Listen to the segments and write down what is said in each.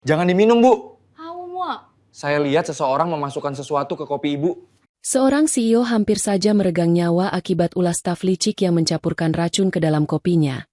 Jangan diminum, Bu. Hawa. Saya lihat seseorang memasukkan sesuatu ke kopi Ibu. Seorang CEO hampir saja meregang nyawa akibat ulah staf licik yang mencampurkan racun ke dalam kopinya.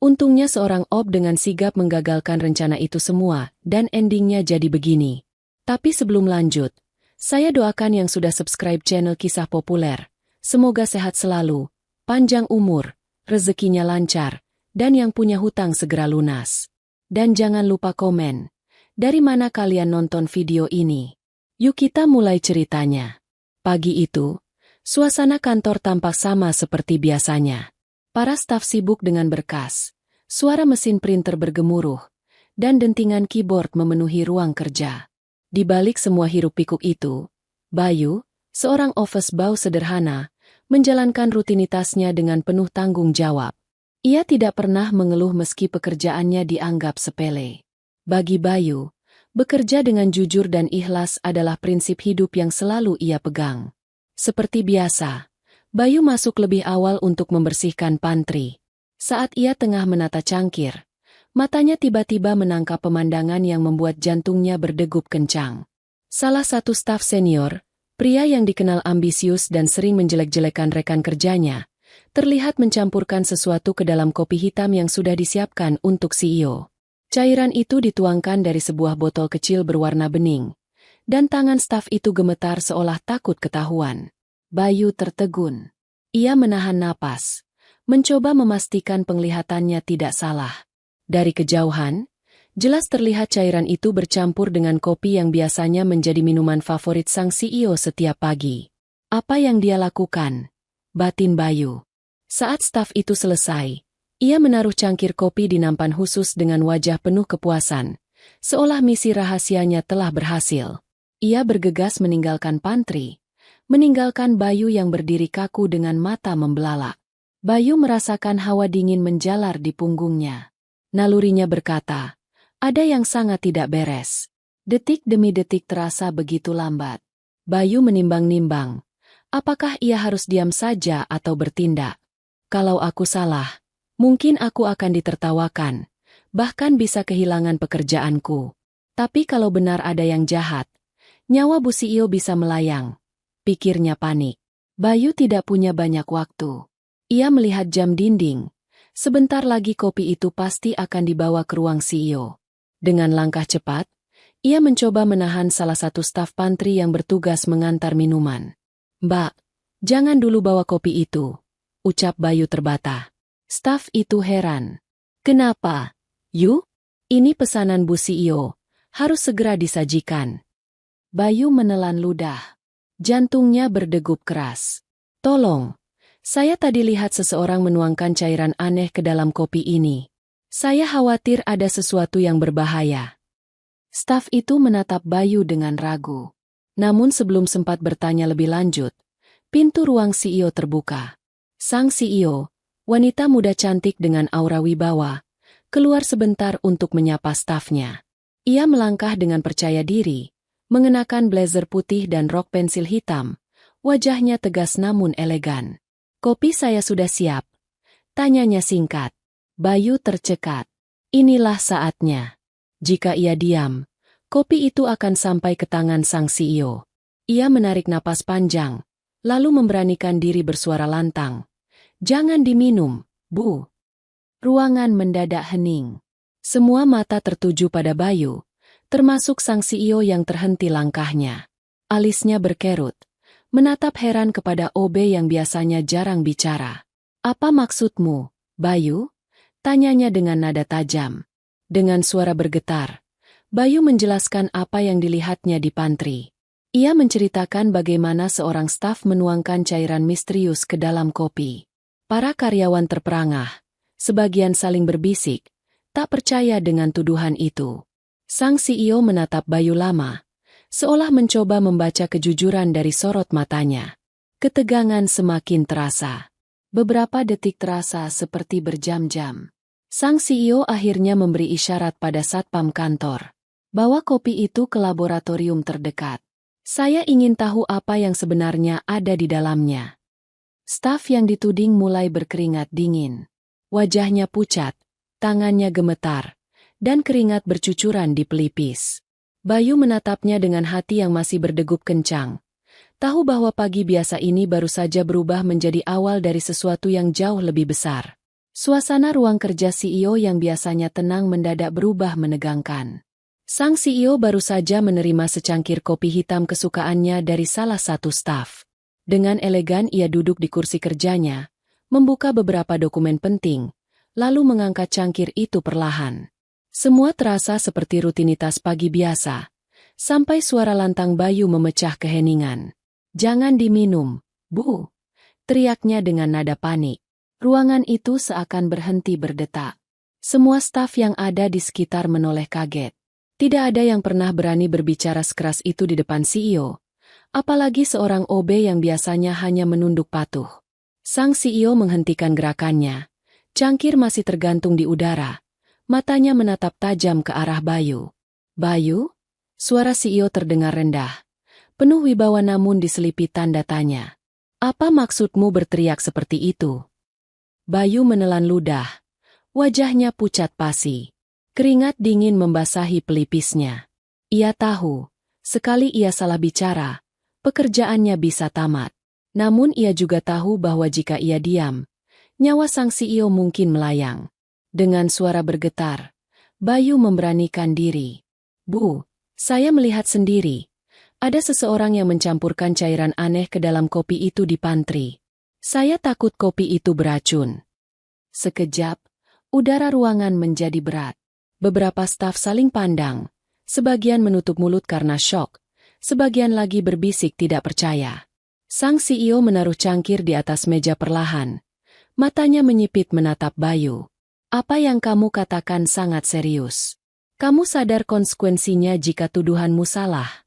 Untungnya seorang OB dengan sigap menggagalkan rencana itu semua, dan endingnya jadi begini. Tapi sebelum lanjut, saya doakan yang sudah subscribe channel Kisah Populer. Semoga sehat selalu, panjang umur, rezekinya lancar, dan yang punya hutang segera lunas. Dan jangan lupa komen. Dari mana kalian nonton video ini? Yuk kita mulai ceritanya. Pagi itu, suasana kantor tampak sama seperti biasanya. Para staf sibuk dengan berkas, suara mesin printer bergemuruh, dan dentingan keyboard memenuhi ruang kerja. Di balik semua hiruk-pikuk itu, Bayu, seorang office boy sederhana, menjalankan rutinitasnya dengan penuh tanggung jawab. Ia tidak pernah mengeluh meski pekerjaannya dianggap sepele. Bagi Bayu, bekerja dengan jujur dan ikhlas adalah prinsip hidup yang selalu ia pegang. Seperti biasa, Bayu masuk lebih awal untuk membersihkan pantry. Saat ia tengah menata cangkir, matanya tiba-tiba menangkap pemandangan yang membuat jantungnya berdegup kencang. Salah satu staf senior, pria yang dikenal ambisius dan sering menjelek-jelekan rekan kerjanya, terlihat mencampurkan sesuatu ke dalam kopi hitam yang sudah disiapkan untuk CEO. Cairan itu dituangkan dari sebuah botol kecil berwarna bening, dan tangan staf itu gemetar seolah takut ketahuan. Bayu tertegun. Ia menahan napas, mencoba memastikan penglihatannya tidak salah. Dari kejauhan, jelas terlihat cairan itu bercampur dengan kopi yang biasanya menjadi minuman favorit sang CEO setiap pagi. Apa yang dia lakukan? Batin Bayu. Saat staf itu selesai, ia menaruh cangkir kopi di nampan khusus dengan wajah penuh kepuasan, seolah misi rahasianya telah berhasil. Ia bergegas meninggalkan pantry, meninggalkan Bayu yang berdiri kaku dengan mata membelalak. Bayu merasakan hawa dingin menjalar di punggungnya. Nalurinya berkata, ada yang sangat tidak beres. Detik demi detik terasa begitu lambat. Bayu menimbang-nimbang, apakah ia harus diam saja atau bertindak? Kalau aku salah, mungkin aku akan ditertawakan, bahkan bisa kehilangan pekerjaanku. Tapi kalau benar ada yang jahat, nyawa Bu CEO bisa melayang. Pikirnya panik. Bayu tidak punya banyak waktu. Ia melihat jam dinding. Sebentar lagi kopi itu pasti akan dibawa ke ruang CEO. Dengan langkah cepat, ia mencoba menahan salah satu staf pantry yang bertugas mengantar minuman. Mbak, jangan dulu bawa kopi itu, ucap Bayu terbata. Staf itu heran. Kenapa? Yu? Ini pesanan Bu CEO, harus segera disajikan. Bayu menelan ludah. Jantungnya berdegup keras. Tolong, saya tadi lihat seseorang menuangkan cairan aneh ke dalam kopi ini. Saya khawatir ada sesuatu yang berbahaya. Staf itu menatap Bayu dengan ragu. Namun sebelum sempat bertanya lebih lanjut, pintu ruang CEO terbuka. Sang CEO, wanita muda cantik dengan aura wibawa, keluar sebentar untuk menyapa stafnya. Ia melangkah dengan percaya diri, mengenakan blazer putih dan rok pensil hitam, wajahnya tegas namun elegan. Kopi saya sudah siap, tanyanya singkat. Bayu tercekat. Inilah saatnya. Jika ia diam, kopi itu akan sampai ke tangan sang CEO. Ia menarik napas panjang, lalu memberanikan diri bersuara lantang. Jangan diminum, Bu. Ruangan mendadak hening. Semua mata tertuju pada Bayu, termasuk sang CEO yang terhenti langkahnya. Alisnya berkerut, menatap heran kepada OB yang biasanya jarang bicara. Apa maksudmu, Bayu? Tanyanya dengan nada tajam. Dengan suara bergetar, Bayu menjelaskan apa yang dilihatnya di pantry. Ia menceritakan bagaimana seorang staf menuangkan cairan misterius ke dalam kopi. Para karyawan terperangah, sebagian saling berbisik, tak percaya dengan tuduhan itu. Sang CEO menatap Bayu lama, seolah mencoba membaca kejujuran dari sorot matanya. Ketegangan semakin terasa. Beberapa detik terasa seperti berjam-jam. Sang CEO akhirnya memberi isyarat pada satpam kantor. Bawa kopi itu ke laboratorium terdekat. Saya ingin tahu apa yang sebenarnya ada di dalamnya. Staf yang dituding mulai berkeringat dingin. Wajahnya pucat, tangannya gemetar, dan keringat bercucuran di pelipis. Bayu menatapnya dengan hati yang masih berdegup kencang. Tahu bahwa pagi biasa ini baru saja berubah menjadi awal dari sesuatu yang jauh lebih besar. Suasana ruang kerja CEO yang biasanya tenang mendadak berubah menegangkan. Sang CEO baru saja menerima secangkir kopi hitam kesukaannya dari salah satu staf. Dengan elegan ia duduk di kursi kerjanya, membuka beberapa dokumen penting, lalu mengangkat cangkir itu perlahan. Semua terasa seperti rutinitas pagi biasa, sampai suara lantang Bayu memecah keheningan. "Jangan diminum, Bu!" teriaknya dengan nada panik. Ruangan itu seakan berhenti berdetak. Semua staf yang ada di sekitar menoleh kaget. Tidak ada yang pernah berani berbicara sekeras itu di depan CEO, apalagi seorang OB yang biasanya hanya menunduk patuh. Sang CEO menghentikan gerakannya. Cangkir masih tergantung di udara. Matanya menatap tajam ke arah Bayu. "Bayu?" Suara CEO terdengar rendah, penuh wibawa namun diselipi tanda tanya. "Apa maksudmu berteriak seperti itu?" Bayu menelan ludah. Wajahnya pucat pasi. Keringat dingin membasahi pelipisnya. Ia tahu, sekali ia salah bicara, pekerjaannya bisa tamat. Namun ia juga tahu bahwa jika ia diam, nyawa sang CEO mungkin melayang. Dengan suara bergetar, Bayu memberanikan diri. "Bu, saya melihat sendiri. Ada seseorang yang mencampurkan cairan aneh ke dalam kopi itu di pantry. Saya takut kopi itu beracun." Sekejap, udara ruangan menjadi berat. Beberapa staf saling pandang, sebagian menutup mulut karena syok, sebagian lagi berbisik tidak percaya. Sang CEO menaruh cangkir di atas meja perlahan. Matanya menyipit menatap Bayu. "Apa yang kamu katakan sangat serius. Kamu sadar konsekuensinya jika tuduhanmu salah?"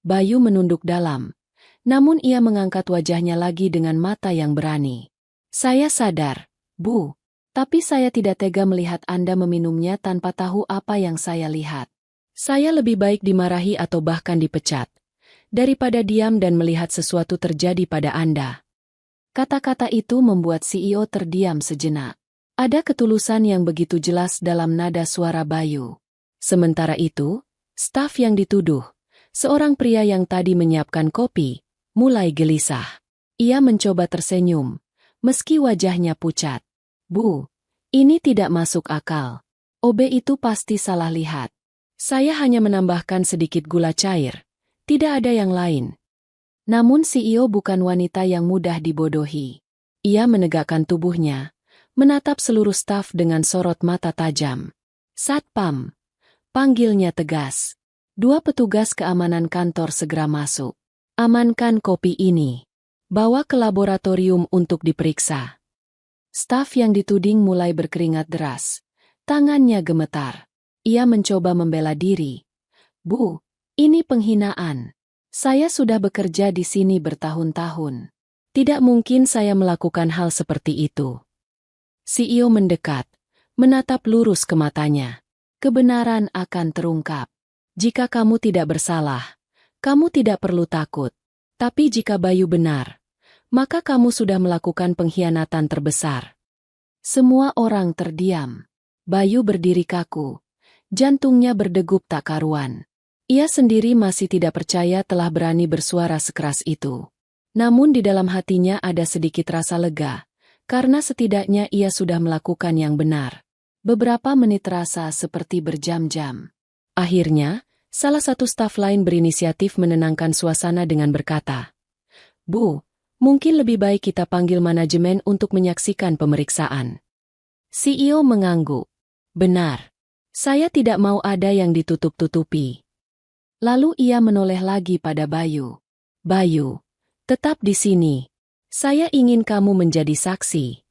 Bayu menunduk dalam, namun ia mengangkat wajahnya lagi dengan mata yang berani. "Saya sadar, Bu, tapi saya tidak tega melihat Anda meminumnya tanpa tahu apa yang saya lihat. Saya lebih baik dimarahi atau bahkan dipecat, daripada diam dan melihat sesuatu terjadi pada Anda." Kata-kata itu membuat CEO terdiam sejenak. Ada ketulusan yang begitu jelas dalam nada suara Bayu. Sementara itu, staf yang dituduh, seorang pria yang tadi menyiapkan kopi, mulai gelisah. Ia mencoba tersenyum, meski wajahnya pucat. "Bu, ini tidak masuk akal. OB itu pasti salah lihat. Saya hanya menambahkan sedikit gula cair, tidak ada yang lain." Namun CEO bukan wanita yang mudah dibodohi. Ia menegakkan tubuhnya, menatap seluruh staf dengan sorot mata tajam. "Satpam," panggilnya tegas. Dua petugas keamanan kantor segera masuk. "Amankan kopi ini. Bawa ke laboratorium untuk diperiksa." Staf yang dituding mulai berkeringat deras. Tangannya gemetar. Ia mencoba membela diri. "Bu, ini penghinaan. Saya sudah bekerja di sini bertahun-tahun. Tidak mungkin saya melakukan hal seperti itu." CEO mendekat, menatap lurus ke matanya. "Kebenaran akan terungkap. Jika kamu tidak bersalah, kamu tidak perlu takut. Tapi jika Bayu benar, maka kamu sudah melakukan pengkhianatan terbesar." Semua orang terdiam. Bayu berdiri kaku. Jantungnya berdegup tak karuan. Ia sendiri masih tidak percaya telah berani bersuara sekeras itu. Namun di dalam hatinya ada sedikit rasa lega, karena setidaknya ia sudah melakukan yang benar. Beberapa menit terasa seperti berjam-jam. Akhirnya, salah satu staf lain berinisiatif menenangkan suasana dengan berkata, "Bu, mungkin lebih baik kita panggil manajemen untuk menyaksikan pemeriksaan." CEO mengangguk. "Benar. Saya tidak mau ada yang ditutup-tutupi." Lalu ia menoleh lagi pada Bayu. "Bayu, tetap di sini. Saya ingin kamu menjadi saksi."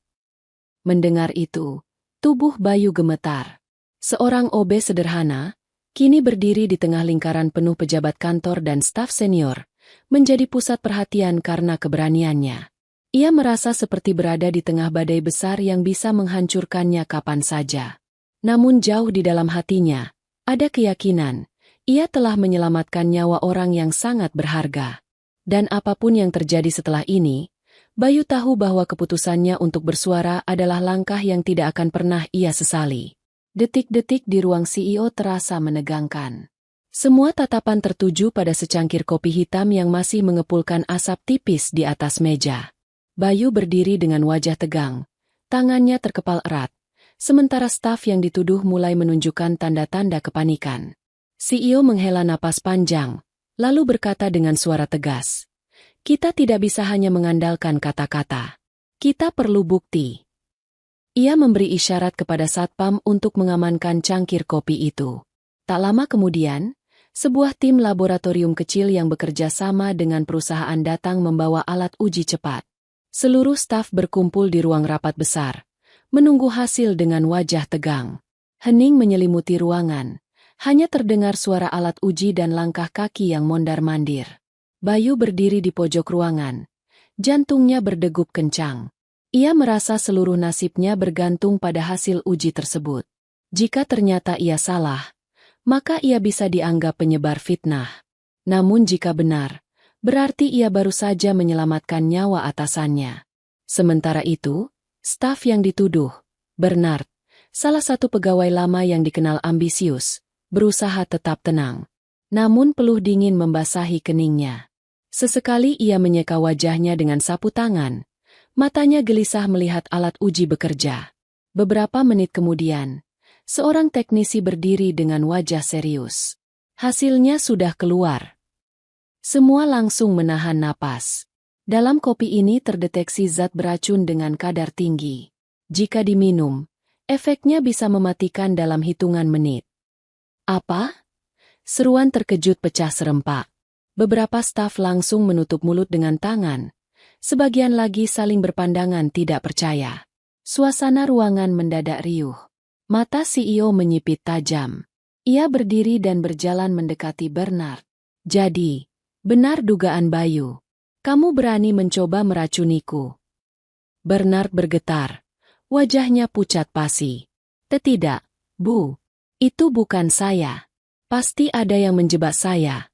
Mendengar itu, tubuh Bayu gemetar. Seorang OB sederhana, kini berdiri di tengah lingkaran penuh pejabat kantor dan staf senior, menjadi pusat perhatian karena keberaniannya. Ia merasa seperti berada di tengah badai besar yang bisa menghancurkannya kapan saja. Namun jauh di dalam hatinya, ada keyakinan, ia telah menyelamatkan nyawa orang yang sangat berharga. Dan apapun yang terjadi setelah ini, Bayu tahu bahwa keputusannya untuk bersuara adalah langkah yang tidak akan pernah ia sesali. Detik-detik di ruang CEO terasa menegangkan. Semua tatapan tertuju pada secangkir kopi hitam yang masih mengepulkan asap tipis di atas meja. Bayu berdiri dengan wajah tegang, tangannya terkepal erat, sementara staf yang dituduh mulai menunjukkan tanda-tanda kepanikan. CEO menghela napas panjang, lalu berkata dengan suara tegas, "Kita tidak bisa hanya mengandalkan kata-kata. Kita perlu bukti." Ia memberi isyarat kepada satpam untuk mengamankan cangkir kopi itu. Tak lama kemudian, sebuah tim laboratorium kecil yang bekerja sama dengan perusahaan datang membawa alat uji cepat. Seluruh staf berkumpul di ruang rapat besar, menunggu hasil dengan wajah tegang. Hening menyelimuti ruangan, hanya terdengar suara alat uji dan langkah kaki yang mondar-mandir. Bayu berdiri di pojok ruangan, jantungnya berdegup kencang. Ia merasa seluruh nasibnya bergantung pada hasil uji tersebut. Jika ternyata ia salah, maka ia bisa dianggap penyebar fitnah. Namun jika benar, berarti ia baru saja menyelamatkan nyawa atasannya. Sementara itu, staf yang dituduh, Bernard, salah satu pegawai lama yang dikenal ambisius, berusaha tetap tenang. Namun peluh dingin membasahi keningnya. Sesekali ia menyeka wajahnya dengan sapu tangan. Matanya gelisah melihat alat uji bekerja. Beberapa menit kemudian, seorang teknisi berdiri dengan wajah serius. Hasilnya sudah keluar. Semua langsung menahan napas. Dalam kopi ini terdeteksi zat beracun dengan kadar tinggi. Jika diminum, efeknya bisa mematikan dalam hitungan menit. Apa? Seruan terkejut pecah serempak. Beberapa staf langsung menutup mulut dengan tangan. Sebagian lagi saling berpandangan tidak percaya. Suasana ruangan mendadak riuh. Mata CEO menyipit tajam. Ia berdiri dan berjalan mendekati Bernard. "Jadi, benar dugaan Bayu. Kamu berani mencoba meracuniku." Bernard bergetar. Wajahnya pucat pasi. "Tidak, Bu. Itu bukan saya. Pasti ada yang menjebak saya,"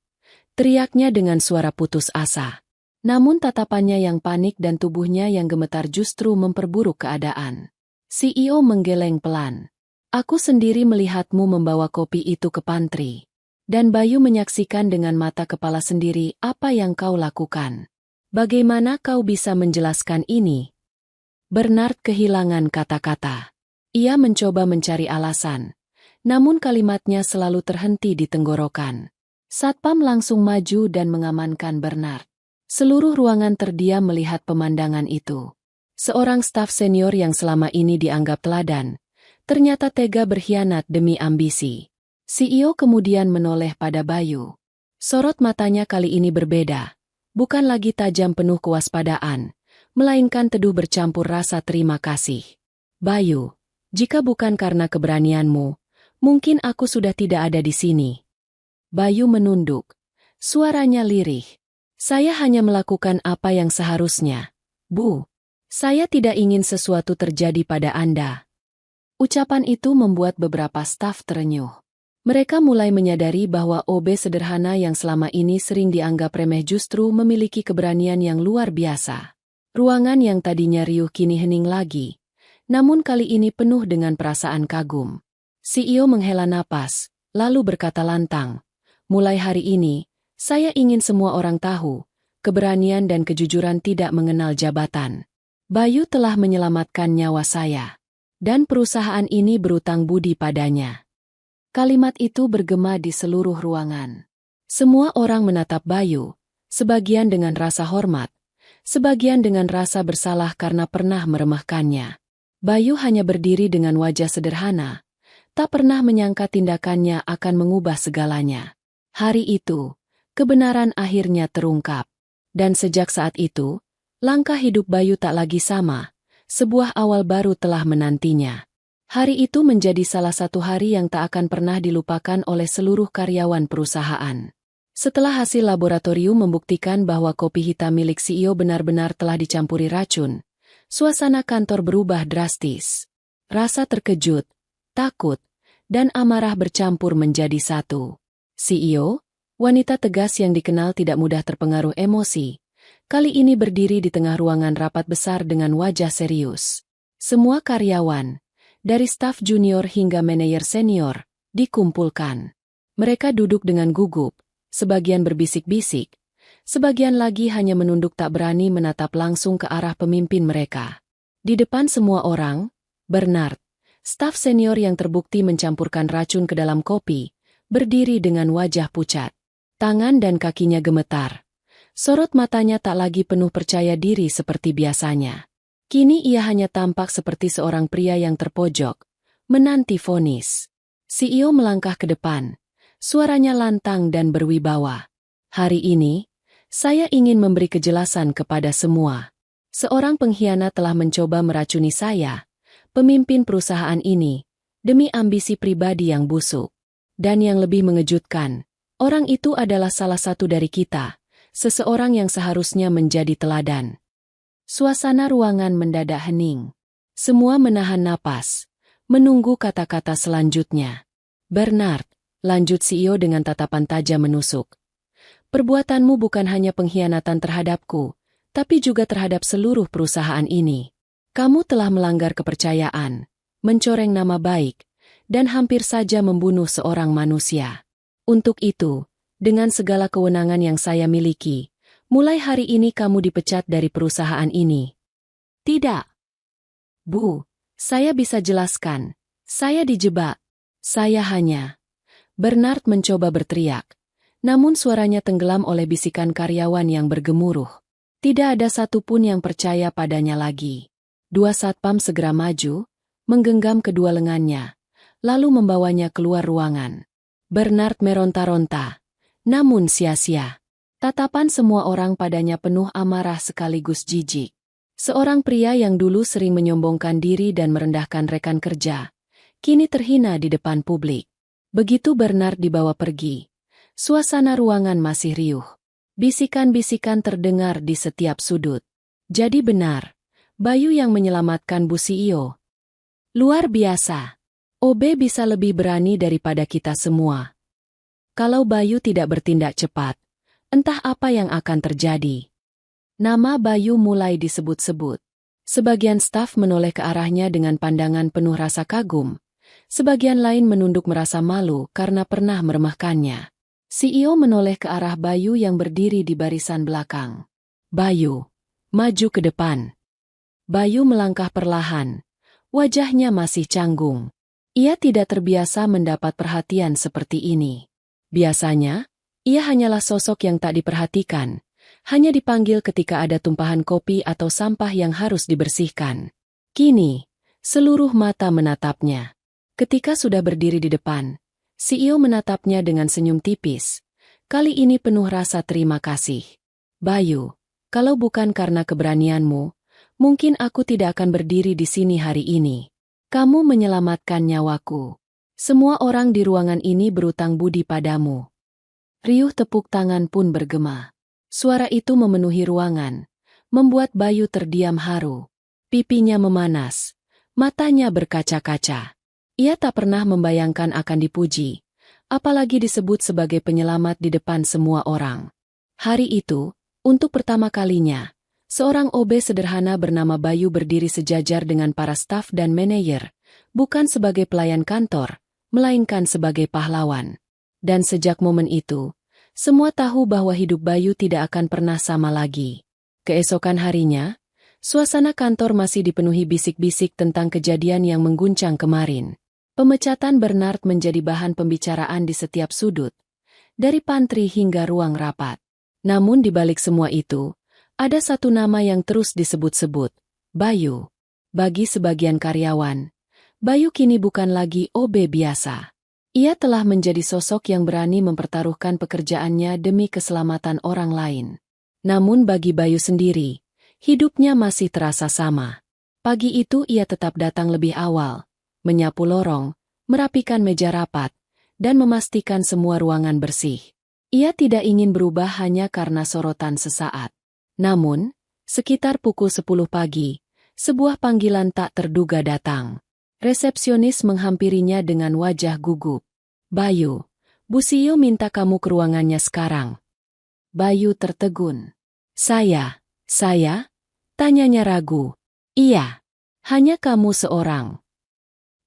teriaknya dengan suara putus asa. Namun tatapannya yang panik dan tubuhnya yang gemetar justru memperburuk keadaan. CEO menggeleng pelan. "Aku sendiri melihatmu membawa kopi itu ke pantry. Dan Bayu menyaksikan dengan mata kepala sendiri apa yang kau lakukan. Bagaimana kau bisa menjelaskan ini?" Bernard kehilangan kata-kata. Ia mencoba mencari alasan. Namun kalimatnya selalu terhenti di tenggorokan. Satpam langsung maju dan mengamankan Bernard. Seluruh ruangan terdiam melihat pemandangan itu. Seorang staf senior yang selama ini dianggap teladan, ternyata tega berkhianat demi ambisi. CEO kemudian menoleh pada Bayu. Sorot matanya kali ini berbeda. Bukan lagi tajam penuh kewaspadaan, melainkan teduh bercampur rasa terima kasih. "Bayu, jika bukan karena keberanianmu, mungkin aku sudah tidak ada di sini." Bayu menunduk. Suaranya lirih. "Saya hanya melakukan apa yang seharusnya. Bu, saya tidak ingin sesuatu terjadi pada Anda." Ucapan itu membuat beberapa staf terenyuh. Mereka mulai menyadari bahwa OB sederhana yang selama ini sering dianggap remeh justru memiliki keberanian yang luar biasa. Ruangan yang tadinya riuh kini hening lagi, namun kali ini penuh dengan perasaan kagum. CEO menghela napas, lalu berkata lantang, "Mulai hari ini, saya ingin semua orang tahu, keberanian dan kejujuran tidak mengenal jabatan. Bayu telah menyelamatkan nyawa saya. Dan perusahaan ini berutang budi padanya." Kalimat itu bergema di seluruh ruangan. Semua orang menatap Bayu, sebagian dengan rasa hormat, sebagian dengan rasa bersalah karena pernah meremehkannya. Bayu hanya berdiri dengan wajah sederhana, tak pernah menyangka tindakannya akan mengubah segalanya. Hari itu, kebenaran akhirnya terungkap. Dan sejak saat itu, langkah hidup Bayu tak lagi sama. Sebuah awal baru telah menantinya. Hari itu menjadi salah satu hari yang tak akan pernah dilupakan oleh seluruh karyawan perusahaan. Setelah hasil laboratorium membuktikan bahwa kopi hitam milik CEO benar-benar telah dicampuri racun, suasana kantor berubah drastis. Rasa terkejut, takut, dan amarah bercampur menjadi satu. CEO, wanita tegas yang dikenal tidak mudah terpengaruh emosi, kali ini berdiri di tengah ruangan rapat besar dengan wajah serius. Semua karyawan, dari staf junior hingga manajer senior, dikumpulkan. Mereka duduk dengan gugup, sebagian berbisik-bisik, sebagian lagi hanya menunduk tak berani menatap langsung ke arah pemimpin mereka. Di depan semua orang, Bernard, staf senior yang terbukti mencampurkan racun ke dalam kopi, berdiri dengan wajah pucat. Tangan dan kakinya gemetar. Sorot matanya tak lagi penuh percaya diri seperti biasanya. Kini ia hanya tampak seperti seorang pria yang terpojok, menanti vonis. CEO melangkah ke depan. Suaranya lantang dan berwibawa. Hari ini, saya ingin memberi kejelasan kepada semua. Seorang pengkhianat telah mencoba meracuni saya, pemimpin perusahaan ini, demi ambisi pribadi yang busuk. Dan yang lebih mengejutkan, orang itu adalah salah satu dari kita, seseorang yang seharusnya menjadi teladan. Suasana ruangan mendadak hening. Semua menahan napas, menunggu kata-kata selanjutnya. Bernard, lanjut CEO dengan tatapan tajam menusuk. Perbuatanmu bukan hanya pengkhianatan terhadapku, tapi juga terhadap seluruh perusahaan ini. Kamu telah melanggar kepercayaan, mencoreng nama baik, dan hampir saja membunuh seorang manusia. Untuk itu, dengan segala kewenangan yang saya miliki, mulai hari ini kamu dipecat dari perusahaan ini. Tidak. Bu, saya bisa jelaskan. Saya dijebak. Saya hanya... Bernard mencoba berteriak, namun suaranya tenggelam oleh bisikan karyawan yang bergemuruh. Tidak ada satupun yang percaya padanya lagi. Dua satpam segera maju, menggenggam kedua lengannya, lalu membawanya keluar ruangan. Bernard meronta-ronta, namun sia-sia. Tatapan semua orang padanya penuh amarah sekaligus jijik. Seorang pria yang dulu sering menyombongkan diri dan merendahkan rekan kerja, kini terhina di depan publik. Begitu Bernard dibawa pergi, suasana ruangan masih riuh. Bisikan-bisikan terdengar di setiap sudut. Jadi benar, Bayu yang menyelamatkan Bu CEO. Luar biasa. OB bisa lebih berani daripada kita semua. Kalau Bayu tidak bertindak cepat, entah apa yang akan terjadi. Nama Bayu mulai disebut-sebut. Sebagian staf menoleh ke arahnya dengan pandangan penuh rasa kagum. Sebagian lain menunduk merasa malu karena pernah meremehkannya. CEO menoleh ke arah Bayu yang berdiri di barisan belakang. Bayu, maju ke depan. Bayu melangkah perlahan. Wajahnya masih canggung. Ia tidak terbiasa mendapat perhatian seperti ini. Biasanya, ia hanyalah sosok yang tak diperhatikan. Hanya dipanggil ketika ada tumpahan kopi atau sampah yang harus dibersihkan. Kini, seluruh mata menatapnya. Ketika sudah berdiri di depan, CEO menatapnya dengan senyum tipis. Kali ini penuh rasa terima kasih. Bayu, kalau bukan karena keberanianmu, mungkin aku tidak akan berdiri di sini hari ini. Kamu menyelamatkan nyawaku. Semua orang di ruangan ini berutang budi padamu. Riuh tepuk tangan pun bergema. Suara itu memenuhi ruangan, membuat Bayu terdiam haru. Pipinya memanas, matanya berkaca-kaca. Ia tak pernah membayangkan akan dipuji, apalagi disebut sebagai penyelamat di depan semua orang. Hari itu, untuk pertama kalinya, seorang OB sederhana bernama Bayu berdiri sejajar dengan para staf dan manajer, bukan sebagai pelayan kantor, melainkan sebagai pahlawan. Dan sejak momen itu, semua tahu bahwa hidup Bayu tidak akan pernah sama lagi. Keesokan harinya, suasana kantor masih dipenuhi bisik-bisik tentang kejadian yang mengguncang kemarin. Pemecatan Bernard menjadi bahan pembicaraan di setiap sudut, dari pantry hingga ruang rapat. Namun di balik semua itu, ada satu nama yang terus disebut-sebut, Bayu. Bagi sebagian karyawan, Bayu kini bukan lagi OB biasa. Ia telah menjadi sosok yang berani mempertaruhkan pekerjaannya demi keselamatan orang lain. Namun bagi Bayu sendiri, hidupnya masih terasa sama. Pagi itu ia tetap datang lebih awal, menyapu lorong, merapikan meja rapat, dan memastikan semua ruangan bersih. Ia tidak ingin berubah hanya karena sorotan sesaat. Namun, sekitar pukul 10 pagi, sebuah panggilan tak terduga datang. Resepsionis menghampirinya dengan wajah gugup. Bayu, Bu CEO minta kamu ke ruangannya sekarang. Bayu tertegun. Saya? Tanyanya ragu. Iya, hanya kamu seorang.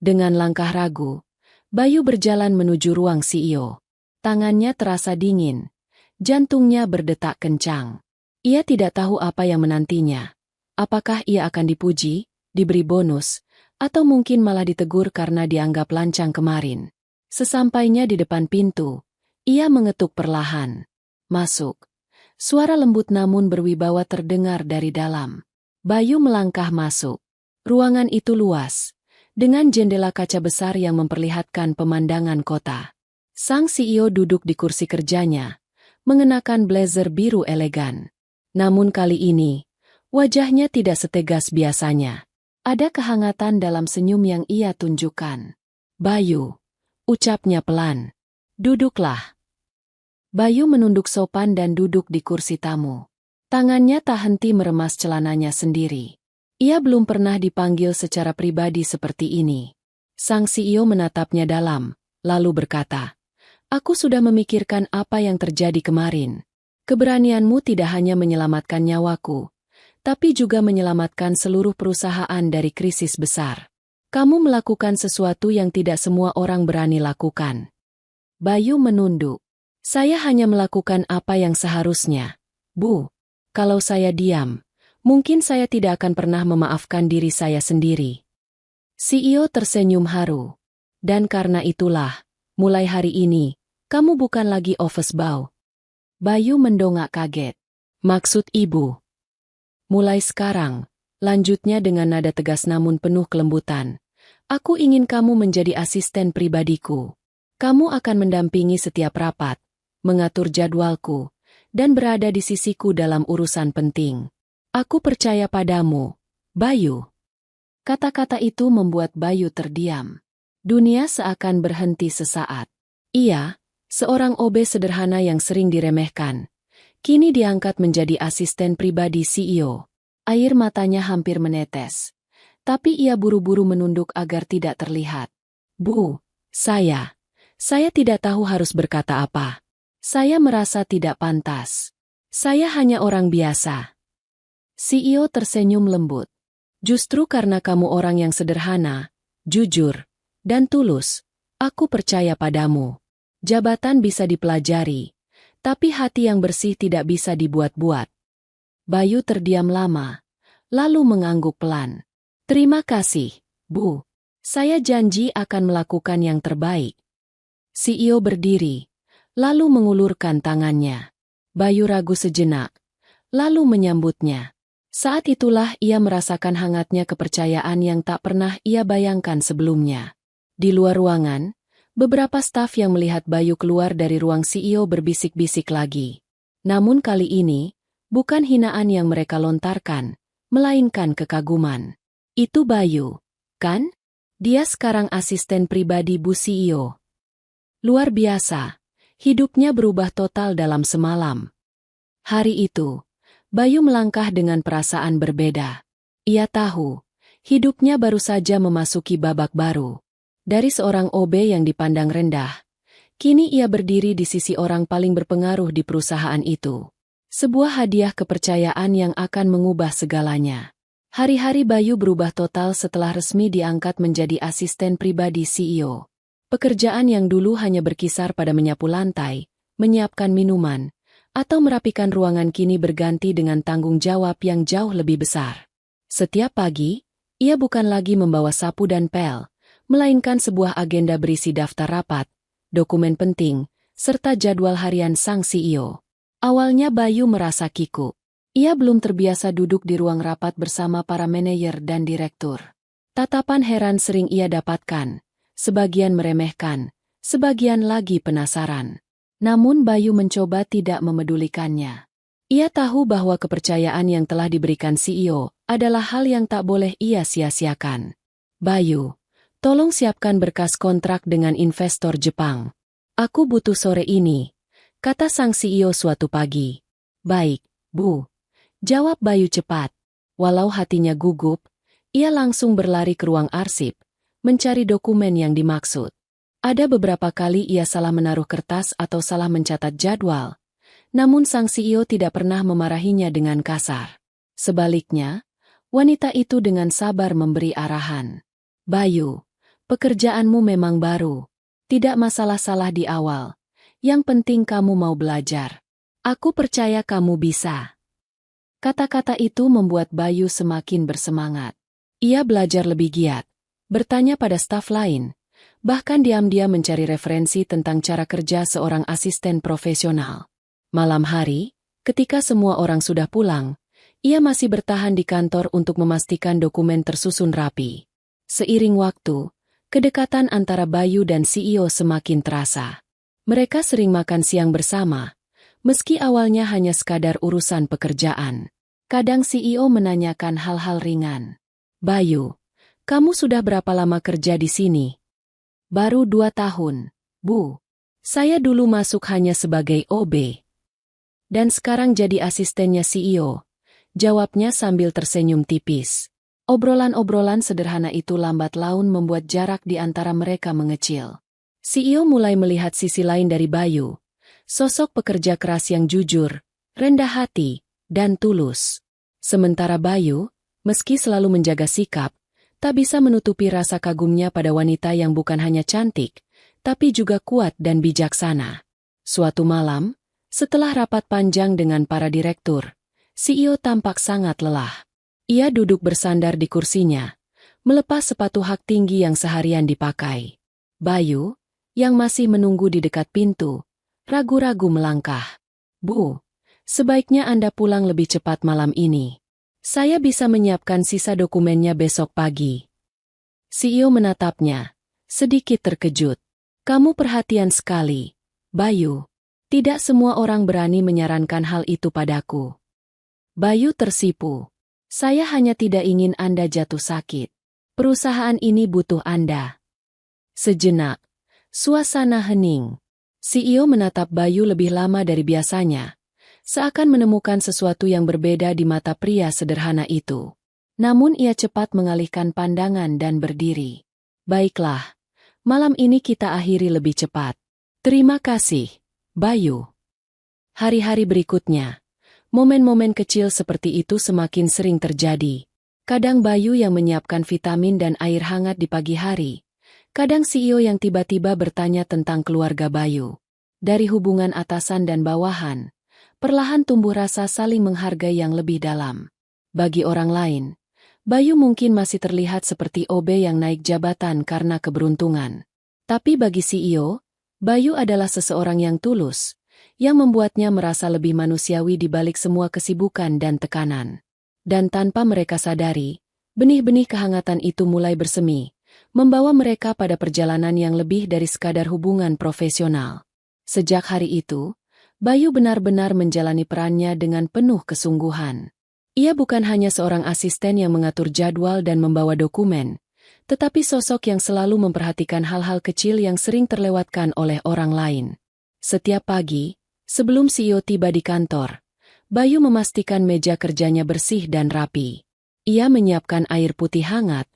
Dengan langkah ragu, Bayu berjalan menuju ruang CEO. Tangannya terasa dingin. Jantungnya berdetak kencang. Ia tidak tahu apa yang menantinya. Apakah ia akan dipuji, diberi bonus, atau mungkin malah ditegur karena dianggap lancang kemarin. Sesampainya di depan pintu, ia mengetuk perlahan. Masuk. Suara lembut namun berwibawa terdengar dari dalam. Bayu melangkah masuk. Ruangan itu luas, dengan jendela kaca besar yang memperlihatkan pemandangan kota. Sang CEO duduk di kursi kerjanya, mengenakan blazer biru elegan. Namun kali ini, wajahnya tidak setegas biasanya. Ada kehangatan dalam senyum yang ia tunjukkan. Bayu, ucapnya pelan. Duduklah. Bayu menunduk sopan dan duduk di kursi tamu. Tangannya tak henti meremas celananya sendiri. Ia belum pernah dipanggil secara pribadi seperti ini. Sang CEO menatapnya dalam, lalu berkata, "Aku sudah memikirkan apa yang terjadi kemarin. Keberanianmu tidak hanya menyelamatkan nyawaku, tapi juga menyelamatkan seluruh perusahaan dari krisis besar. Kamu melakukan sesuatu yang tidak semua orang berani lakukan." Bayu menunduk. "Saya hanya melakukan apa yang seharusnya, Bu. Kalau saya diam, mungkin saya tidak akan pernah memaafkan diri saya sendiri." CEO tersenyum haru. "Dan karena itulah, mulai hari ini, kamu bukan lagi office boy." Bayu mendongak kaget. "Maksud ibu?" "Mulai sekarang," lanjutnya dengan nada tegas namun penuh kelembutan, "aku ingin kamu menjadi asisten pribadiku. Kamu akan mendampingi setiap rapat, mengatur jadwalku, dan berada di sisiku dalam urusan penting. Aku percaya padamu, Bayu." Kata-kata itu membuat Bayu terdiam. Dunia seakan berhenti sesaat. Ia, seorang OB sederhana yang sering diremehkan, kini diangkat menjadi asisten pribadi CEO. Air matanya hampir menetes. Tapi ia buru-buru menunduk agar tidak terlihat. "Bu, saya tidak tahu harus berkata apa. Saya merasa tidak pantas. Saya hanya orang biasa." CEO tersenyum lembut. "Justru karena kamu orang yang sederhana, jujur, dan tulus, aku percaya padamu. Jabatan bisa dipelajari, tapi hati yang bersih tidak bisa dibuat-buat." Bayu terdiam lama, lalu mengangguk pelan. "Terima kasih, Bu. Saya janji akan melakukan yang terbaik." CEO berdiri, lalu mengulurkan tangannya. Bayu ragu sejenak, lalu menyambutnya. Saat itulah ia merasakan hangatnya kepercayaan yang tak pernah ia bayangkan sebelumnya. Di luar ruangan, beberapa staf yang melihat Bayu keluar dari ruang CEO berbisik-bisik lagi. Namun kali ini, bukan hinaan yang mereka lontarkan, melainkan kekaguman. "Itu Bayu, kan? Dia sekarang asisten pribadi Bu CEO. Luar biasa, hidupnya berubah total dalam semalam." Hari itu, Bayu melangkah dengan perasaan berbeda. Ia tahu, hidupnya baru saja memasuki babak baru. Dari seorang OB yang dipandang rendah, kini ia berdiri di sisi orang paling berpengaruh di perusahaan itu. Sebuah hadiah kepercayaan yang akan mengubah segalanya. Hari-hari Bayu berubah total setelah resmi diangkat menjadi asisten pribadi CEO. Pekerjaan yang dulu hanya berkisar pada menyapu lantai, menyiapkan minuman, atau merapikan ruangan kini berganti dengan tanggung jawab yang jauh lebih besar. Setiap pagi, ia bukan lagi membawa sapu dan pel, melainkan sebuah agenda berisi daftar rapat, dokumen penting, serta jadwal harian sang CEO. Awalnya Bayu merasa kikuk. Ia belum terbiasa duduk di ruang rapat bersama para manajer dan direktur. Tatapan heran sering ia dapatkan. Sebagian meremehkan, sebagian lagi penasaran. Namun Bayu mencoba tidak memedulikannya. Ia tahu bahwa kepercayaan yang telah diberikan CEO adalah hal yang tak boleh ia sia-siakan. "Bayu, tolong siapkan berkas kontrak dengan investor Jepang. Aku butuh sore ini," kata sang CEO suatu pagi. "Baik, Bu," jawab Bayu cepat. Walau hatinya gugup, ia langsung berlari ke ruang arsip, mencari dokumen yang dimaksud. Ada beberapa kali ia salah menaruh kertas atau salah mencatat jadwal, namun sang CEO tidak pernah memarahinya dengan kasar. Sebaliknya, wanita itu dengan sabar memberi arahan. "Bayu, Pekerjaanmu memang baru. Tidak masalah-salah di awal. Yang penting kamu mau belajar. Aku percaya kamu bisa. Kata-kata itu membuat Bayu semakin bersemangat. Ia belajar lebih giat, bertanya pada staf lain, bahkan diam-diam mencari referensi tentang cara kerja seorang asisten profesional. Malam hari, ketika semua orang sudah pulang, ia masih bertahan di kantor untuk memastikan dokumen tersusun rapi. Seiring waktu, kedekatan antara Bayu dan CEO semakin terasa. Mereka sering makan siang bersama, meski awalnya hanya sekadar urusan pekerjaan. Kadang CEO menanyakan hal-hal ringan. Bayu, kamu sudah berapa lama kerja di sini? Baru 2 tahun, Bu. Saya dulu masuk hanya sebagai OB. Dan sekarang jadi asistennya CEO. Jawabnya sambil tersenyum tipis. Obrolan-obrolan sederhana itu lambat laun membuat jarak di antara mereka mengecil. CEO mulai melihat sisi lain dari Bayu. Sosok pekerja keras yang jujur, rendah hati, dan tulus. Sementara Bayu, meski selalu menjaga sikap, tak bisa menutupi rasa kagumnya pada wanita yang bukan hanya cantik, tapi juga kuat dan bijaksana. Suatu malam, setelah rapat panjang dengan para direktur, CEO tampak sangat lelah. Ia duduk bersandar di kursinya, melepas sepatu hak tinggi yang seharian dipakai. Bayu, yang masih menunggu di dekat pintu, ragu-ragu melangkah. Bu, sebaiknya Anda pulang lebih cepat malam ini. Saya bisa menyiapkan sisa dokumennya besok pagi. CEO menatapnya, sedikit terkejut. Kamu perhatian sekali, Bayu. Tidak semua orang berani menyarankan hal itu padaku. Bayu tersipu. Saya hanya tidak ingin Anda jatuh sakit. Perusahaan ini butuh Anda. Sejenak, suasana hening. CEO menatap Bayu lebih lama dari biasanya, seakan menemukan sesuatu yang berbeda di mata pria sederhana itu. Namun ia cepat mengalihkan pandangan dan berdiri. Baiklah, malam ini kita akhiri lebih cepat. Terima kasih, Bayu. Hari-hari berikutnya, momen-momen kecil seperti itu semakin sering terjadi. Kadang Bayu yang menyiapkan vitamin dan air hangat di pagi hari. Kadang CEO yang tiba-tiba bertanya tentang keluarga Bayu. Dari hubungan atasan dan bawahan, perlahan tumbuh rasa saling menghargai yang lebih dalam. Bagi orang lain, Bayu mungkin masih terlihat seperti OB yang naik jabatan karena keberuntungan. Tapi bagi CEO, Bayu adalah seseorang yang tulus, yang membuatnya merasa lebih manusiawi di balik semua kesibukan dan tekanan. Dan tanpa mereka sadari, benih-benih kehangatan itu mulai bersemi, membawa mereka pada perjalanan yang lebih dari sekadar hubungan profesional. Sejak hari itu, Bayu benar-benar menjalani perannya dengan penuh kesungguhan. Ia bukan hanya seorang asisten yang mengatur jadwal dan membawa dokumen, tetapi sosok yang selalu memperhatikan hal-hal kecil yang sering terlewatkan oleh orang lain. Setiap pagi, sebelum CEO tiba di kantor, Bayu memastikan meja kerjanya bersih dan rapi. Ia menyiapkan air putih hangat,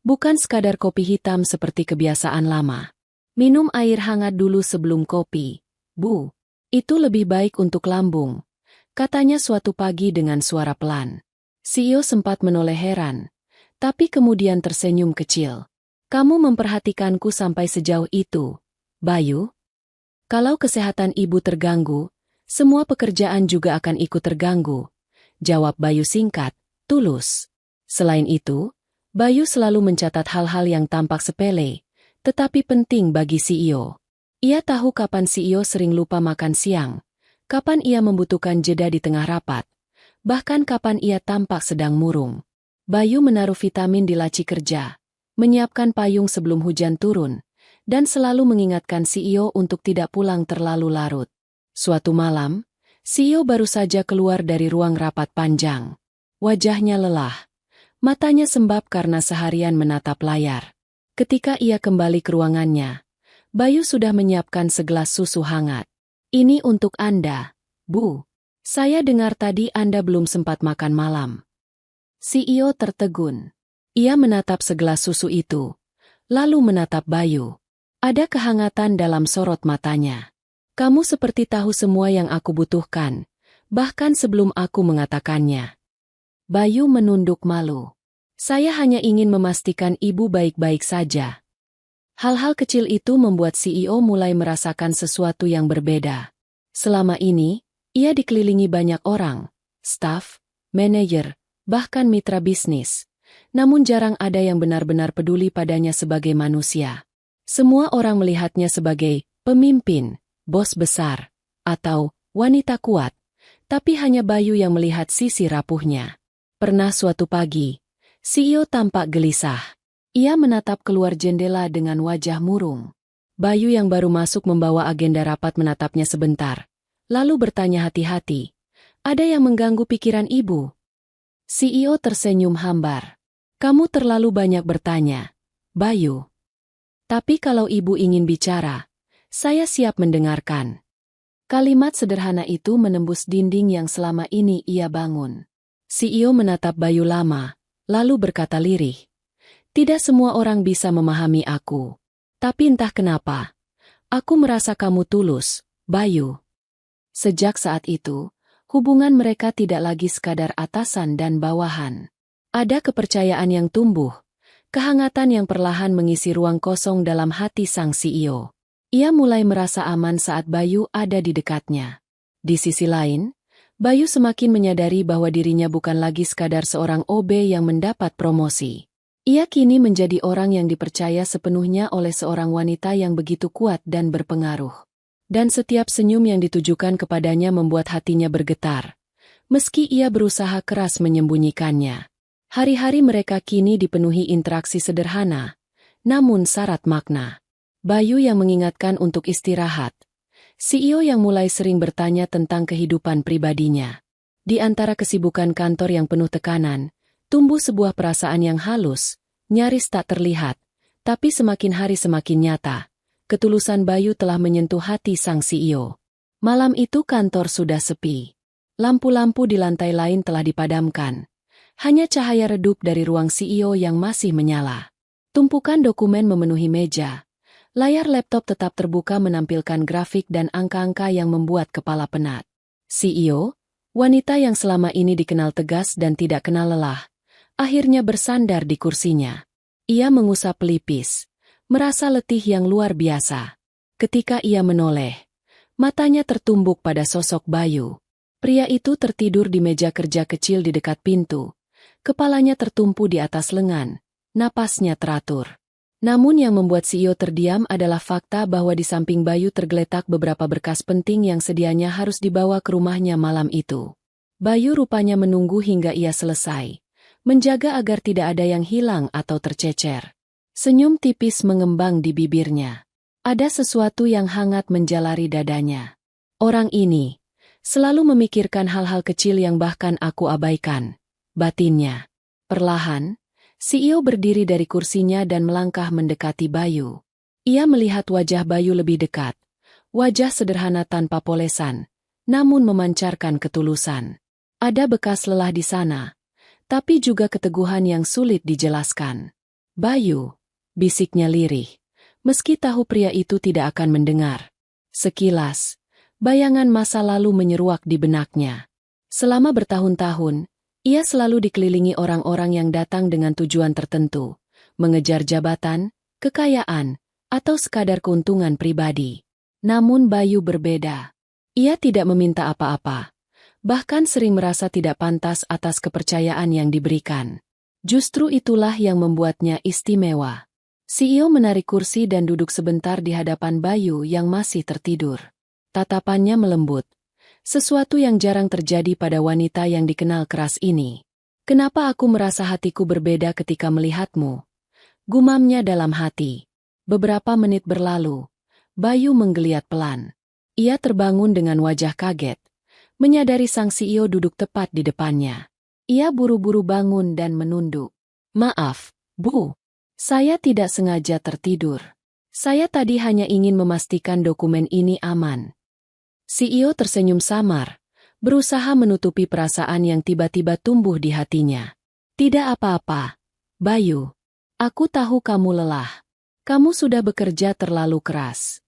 bukan sekadar kopi hitam seperti kebiasaan lama. Minum air hangat dulu sebelum kopi, Bu. Itu lebih baik untuk lambung, katanya suatu pagi dengan suara pelan. CEO sempat menoleh heran, tapi kemudian tersenyum kecil. Kamu memperhatikanku sampai sejauh itu, Bayu? Kalau kesehatan ibu terganggu, semua pekerjaan juga akan ikut terganggu. Jawab Bayu singkat, tulus. Selain itu, Bayu selalu mencatat hal-hal yang tampak sepele, tetapi penting bagi CEO. Ia tahu kapan CEO sering lupa makan siang, kapan ia membutuhkan jeda di tengah rapat, bahkan kapan ia tampak sedang murung. Bayu menaruh vitamin di laci kerja, menyiapkan payung sebelum hujan turun, dan selalu mengingatkan CEO untuk tidak pulang terlalu larut. Suatu malam, CEO baru saja keluar dari ruang rapat panjang. Wajahnya lelah, matanya sembab karena seharian menatap layar. Ketika ia kembali ke ruangannya, Bayu sudah menyiapkan segelas susu hangat. Ini untuk Anda, Bu. Saya dengar tadi Anda belum sempat makan malam. CEO tertegun. Ia menatap segelas susu itu, lalu menatap Bayu. Ada kehangatan dalam sorot matanya. Kamu seperti tahu semua yang aku butuhkan, bahkan sebelum aku mengatakannya. Bayu menunduk malu. Saya hanya ingin memastikan ibu baik-baik saja. Hal-hal kecil itu membuat CEO mulai merasakan sesuatu yang berbeda. Selama ini, ia dikelilingi banyak orang, staf, manajer, bahkan mitra bisnis. Namun jarang ada yang benar-benar peduli padanya sebagai manusia. Semua orang melihatnya sebagai pemimpin, bos besar, atau wanita kuat. Tapi hanya Bayu yang melihat sisi rapuhnya. Pernah suatu pagi, CEO tampak gelisah. Ia menatap keluar jendela dengan wajah murung. Bayu yang baru masuk membawa agenda rapat menatapnya sebentar. Lalu bertanya hati-hati, "Ada yang mengganggu pikiran ibu?" CEO tersenyum hambar. "Kamu terlalu banyak bertanya, Bayu. Tapi kalau ibu ingin bicara, saya siap mendengarkan." Kalimat sederhana itu menembus dinding yang selama ini ia bangun. CEO menatap Bayu lama, lalu berkata lirih, "Tidak semua orang bisa memahami aku. Tapi entah kenapa, aku merasa kamu tulus, Bayu." Sejak saat itu, hubungan mereka tidak lagi sekadar atasan dan bawahan. Ada kepercayaan yang tumbuh, kehangatan yang perlahan mengisi ruang kosong dalam hati sang CEO. Ia mulai merasa aman saat Bayu ada di dekatnya. Di sisi lain, Bayu semakin menyadari bahwa dirinya bukan lagi sekadar seorang OB yang mendapat promosi. Ia kini menjadi orang yang dipercaya sepenuhnya oleh seorang wanita yang begitu kuat dan berpengaruh. Dan setiap senyum yang ditujukan kepadanya membuat hatinya bergetar. Meski ia berusaha keras menyembunyikannya. Hari-hari mereka kini dipenuhi interaksi sederhana, namun syarat makna. Bayu yang mengingatkan untuk istirahat. CEO yang mulai sering bertanya tentang kehidupan pribadinya. Di antara kesibukan kantor yang penuh tekanan, tumbuh sebuah perasaan yang halus, nyaris tak terlihat, tapi semakin hari semakin nyata. Ketulusan Bayu telah menyentuh hati sang CEO. Malam itu kantor sudah sepi. Lampu-lampu di lantai lain telah dipadamkan. Hanya cahaya redup dari ruang CEO yang masih menyala. Tumpukan dokumen memenuhi meja. Layar laptop tetap terbuka menampilkan grafik dan angka-angka yang membuat kepala penat. CEO, wanita yang selama ini dikenal tegas dan tidak kenal lelah, akhirnya bersandar di kursinya. Ia mengusap pelipis, merasa letih yang luar biasa. Ketika ia menoleh, matanya tertumbuk pada sosok Bayu. Pria itu tertidur di meja kerja kecil di dekat pintu. Kepalanya tertumpu di atas lengan, napasnya teratur. Namun yang membuat CEO terdiam adalah fakta bahwa di samping Bayu tergeletak beberapa berkas penting yang sedianya harus dibawa ke rumahnya malam itu. Bayu rupanya menunggu hingga ia selesai, menjaga agar tidak ada yang hilang atau tercecer. Senyum tipis mengembang di bibirnya. Ada sesuatu yang hangat menjalari dadanya. Orang ini selalu memikirkan hal-hal kecil yang bahkan aku abaikan, batinnya. Perlahan, CEO berdiri dari kursinya dan melangkah mendekati Bayu. Ia melihat wajah Bayu lebih dekat. Wajah sederhana tanpa polesan, namun memancarkan ketulusan. Ada bekas lelah di sana, tapi juga keteguhan yang sulit dijelaskan. "Bayu," bisiknya lirih, meski tahu pria itu tidak akan mendengar. Sekilas, bayangan masa lalu menyeruak di benaknya. Selama bertahun-tahun, ia selalu dikelilingi orang-orang yang datang dengan tujuan tertentu, mengejar jabatan, kekayaan, atau sekadar keuntungan pribadi. Namun Bayu berbeda. Ia tidak meminta apa-apa, bahkan sering merasa tidak pantas atas kepercayaan yang diberikan. Justru itulah yang membuatnya istimewa. CEO menarik kursi dan duduk sebentar di hadapan Bayu yang masih tertidur. Tatapannya melembut. Sesuatu yang jarang terjadi pada wanita yang dikenal keras ini. "Kenapa aku merasa hatiku berbeda ketika melihatmu?" gumamnya dalam hati. Beberapa menit berlalu, Bayu menggeliat pelan. Ia terbangun dengan wajah kaget, menyadari sang CEO duduk tepat di depannya. Ia buru-buru bangun dan menunduk. "Maaf, Bu. Saya tidak sengaja tertidur. Saya tadi hanya ingin memastikan dokumen ini aman." CEO tersenyum samar, berusaha menutupi perasaan yang tiba-tiba tumbuh di hatinya. "Tidak apa-apa, Bayu. Aku tahu kamu lelah. Kamu sudah bekerja terlalu keras."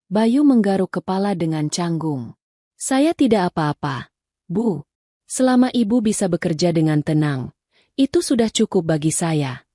Bayu menggaruk kepala dengan canggung. "Saya tidak apa-apa, Bu. Selama ibu bisa bekerja dengan tenang, itu sudah cukup bagi saya."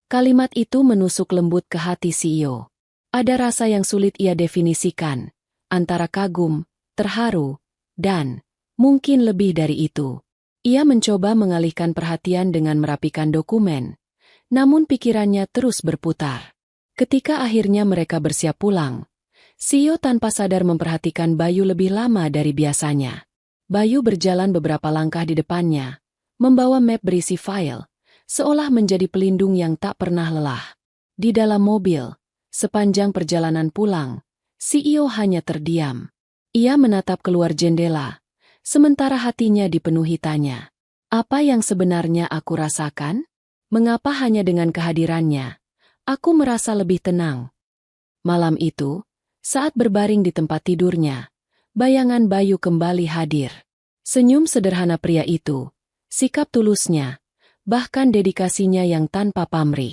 Kalimat itu menusuk lembut ke hati CEO. Ada rasa yang sulit ia definisikan, antara kagum, terharu, dan mungkin lebih dari itu. Ia mencoba mengalihkan perhatian dengan merapikan dokumen, namun pikirannya terus berputar. Ketika akhirnya mereka bersiap pulang, CEO tanpa sadar memperhatikan Bayu lebih lama dari biasanya. Bayu berjalan beberapa langkah di depannya, membawa map berisi file, seolah menjadi pelindung yang tak pernah lelah. Di dalam mobil, sepanjang perjalanan pulang, CEO hanya terdiam. Ia menatap keluar jendela, sementara hatinya dipenuhi tanya. Apa yang sebenarnya aku rasakan? Mengapa hanya dengan kehadirannya aku merasa lebih tenang? Malam itu, saat berbaring di tempat tidurnya, bayangan Bayu kembali hadir. Senyum sederhana pria itu, sikap tulusnya, bahkan dedikasinya yang tanpa pamrih.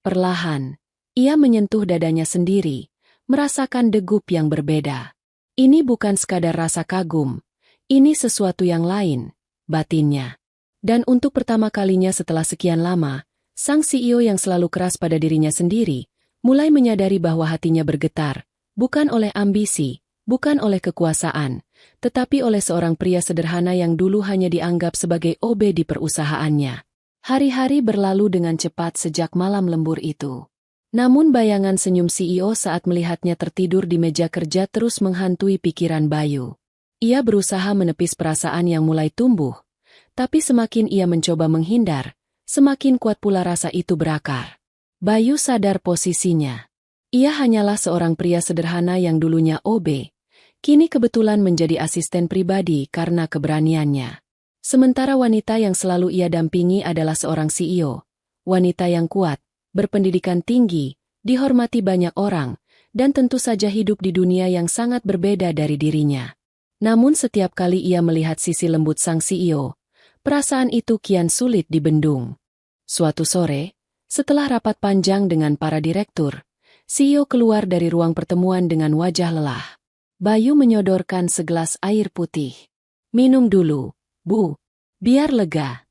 Perlahan, ia menyentuh dadanya sendiri, merasakan degup yang berbeda. Ini bukan sekadar rasa kagum, ini sesuatu yang lain, batinnya. Dan untuk pertama kalinya setelah sekian lama, sang CEO yang selalu keras pada dirinya sendiri, mulai menyadari bahwa hatinya bergetar, bukan oleh ambisi, bukan oleh kekuasaan, tetapi oleh seorang pria sederhana yang dulu hanya dianggap sebagai OB di perusahaannya. Hari-hari berlalu dengan cepat sejak malam lembur itu. Namun bayangan senyum CEO saat melihatnya tertidur di meja kerja terus menghantui pikiran Bayu. Ia berusaha menepis perasaan yang mulai tumbuh, tapi semakin ia mencoba menghindar, semakin kuat pula rasa itu berakar. Bayu sadar posisinya. Ia hanyalah seorang pria sederhana yang dulunya OB, kini kebetulan menjadi asisten pribadi karena keberaniannya. Sementara wanita yang selalu ia dampingi adalah seorang CEO, wanita yang kuat, berpendidikan tinggi, dihormati banyak orang, dan tentu saja hidup di dunia yang sangat berbeda dari dirinya. Namun setiap kali ia melihat sisi lembut sang CEO, perasaan itu kian sulit dibendung. Suatu sore, setelah rapat panjang dengan para direktur, CEO keluar dari ruang pertemuan dengan wajah lelah. Bayu menyodorkan segelas air putih. Minum dulu, Bu. Biar lega.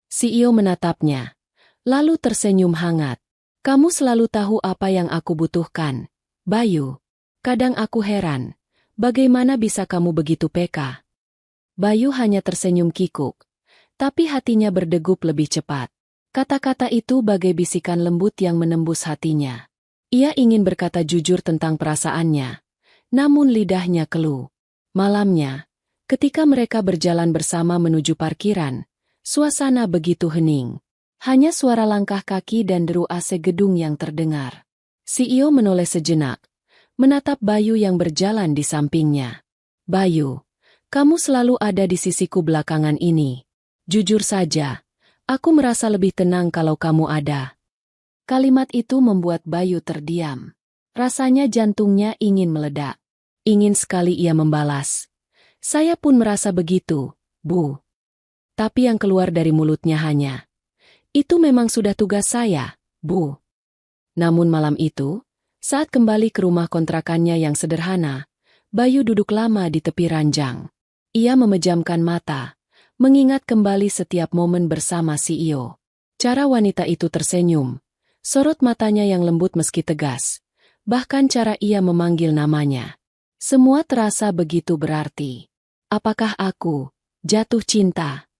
CEO menatapnya, lalu tersenyum hangat. Kamu selalu tahu apa yang aku butuhkan, Bayu. Kadang aku heran, bagaimana bisa kamu begitu peka? Bayu hanya tersenyum kikuk. Tapi hatinya berdegup lebih cepat. Kata-kata itu bagai bisikan lembut yang menembus hatinya. Ia ingin berkata jujur tentang perasaannya, namun lidahnya keluh. Malamnya, ketika mereka berjalan bersama menuju parkiran, suasana begitu hening. Hanya suara langkah kaki dan deru AC gedung yang terdengar. CEO menoleh sejenak, menatap Bayu yang berjalan di sampingnya. Bayu, kamu selalu ada di sisiku belakangan ini. Jujur saja, aku merasa lebih tenang kalau kamu ada. Kalimat itu membuat Bayu terdiam. Rasanya jantungnya ingin meledak. Ingin sekali ia membalas. Saya pun merasa begitu, Bu. Tapi yang keluar dari mulutnya hanya, itu memang sudah tugas saya, Bu. Namun malam itu, saat kembali ke rumah kontrakannya yang sederhana, Bayu duduk lama di tepi ranjang. Ia memejamkan mata, mengingat kembali setiap momen bersama CEO. Cara wanita itu tersenyum, sorot matanya yang lembut meski tegas, bahkan cara ia memanggil namanya. Semua terasa begitu berarti. Apakah aku jatuh cinta?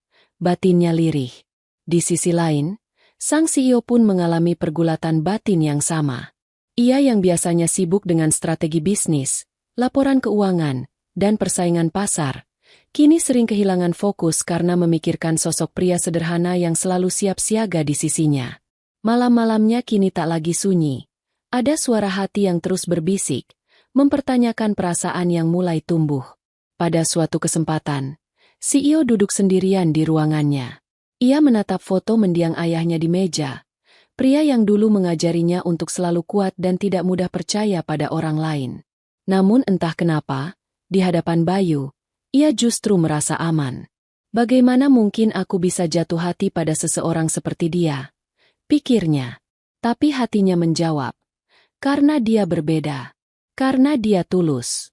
Batinnya lirih. Di sisi lain, sang CEO pun mengalami pergulatan batin yang sama. Ia yang biasanya sibuk dengan strategi bisnis, laporan keuangan, dan persaingan pasar, kini sering kehilangan fokus karena memikirkan sosok pria sederhana yang selalu siap siaga di sisinya. Malam-malamnya kini tak lagi sunyi. Ada suara hati yang terus berbisik, mempertanyakan perasaan yang mulai tumbuh. Pada suatu kesempatan, CEO duduk sendirian di ruangannya. Ia menatap foto mendiang ayahnya di meja, pria yang dulu mengajarinya untuk selalu kuat dan tidak mudah percaya pada orang lain. Namun entah kenapa, di hadapan Bayu, ia justru merasa aman. Bagaimana mungkin aku bisa jatuh hati pada seseorang seperti dia? Pikirnya. Tapi hatinya menjawab. Karena dia berbeda. Karena dia tulus.